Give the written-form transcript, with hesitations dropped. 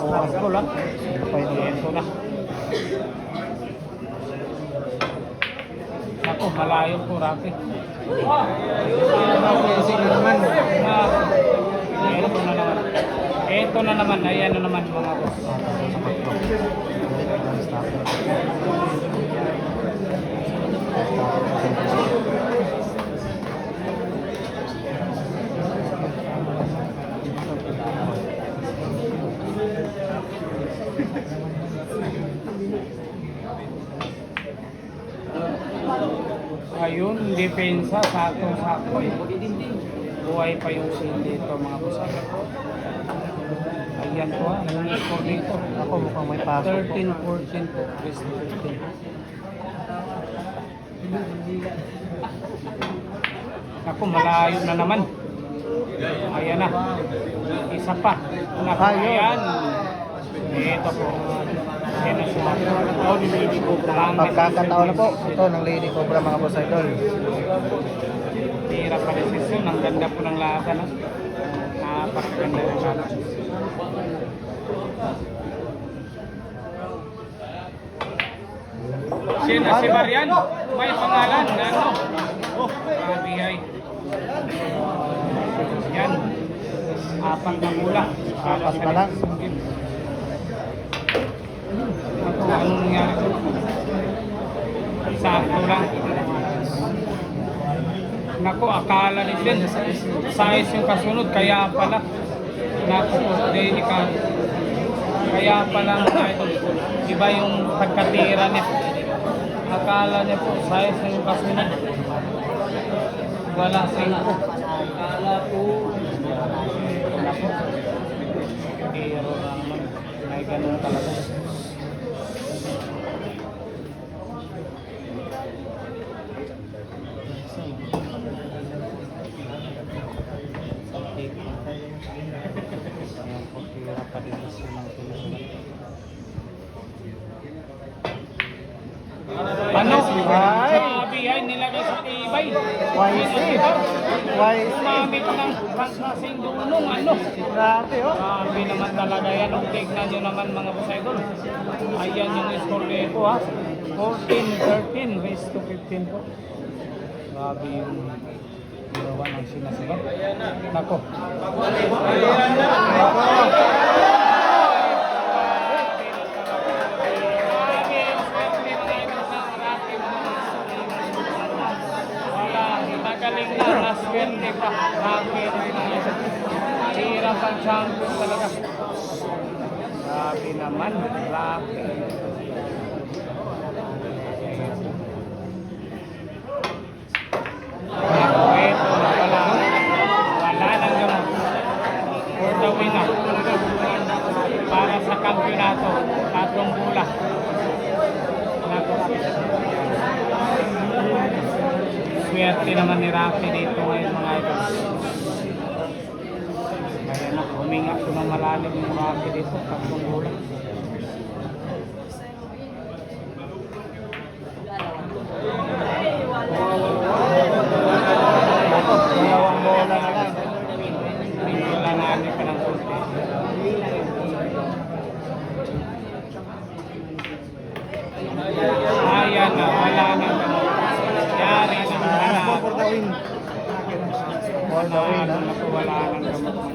basketball ha. Ito na. Ako, malayo po, Rafi. Sige naman. Ito na naman, ayan na naman mga boss. Ayun, depensa, sakto-sakto. Buhay pa yung scene dito mga boss. Ayan po ha, yung score dito. Ako mukhang may pasok po. 13-14 po. 15. Ako, malayo na naman. Ayan na. Isa pa. Ayan. Ito po. Ayan na siya. Pagkakataon na po. Ito ng Lady Cobra mga boss idol. Tira pa rin siya. Ang ganda po ng laban. Napakaganda ng laban. Si Marian, may pangalan na ano? Oh, grabe ay. Yan. Apat na mula. Apat na lang. Anong nangyari? Sakto lang. Naku, akala ni din. Size yung kasunod, kaya pala. Naku, delikado. Kaya pala iba yung pagkatira niya. Akala niya po, size yung kasunod. Wala sa ito. Akala po. Naku. Pero naman, may ganun talaga. Ano? Sabi ay nilagay sa tibay. Umamit ng kasing dunong ano. Grabe oh. Sabi naman talaga yan. Tignan nyo naman mga bosaydol. Ayan yung score dito ha. 14-13 race to 15 po. Grabe yung ginawa ng sinasabak. Nako. Magaling na, naswerte pa. Bakit? Hirap ang champion talaga. Grabe naman, grabe. Ito na pala. Wala nang gamot. For the winner. Para sa kampyonato. 3 bola. Swerte naman ni Rafi dito ngayon mga idol. Kaya na, huminga ko ng malalim yung Rafi dito. 3 bola. Dalawang bola na lang. Wala na ano pa ng kunti. Ayan na, wala na. Yari na. For the win. For the win. Wala nang gamot.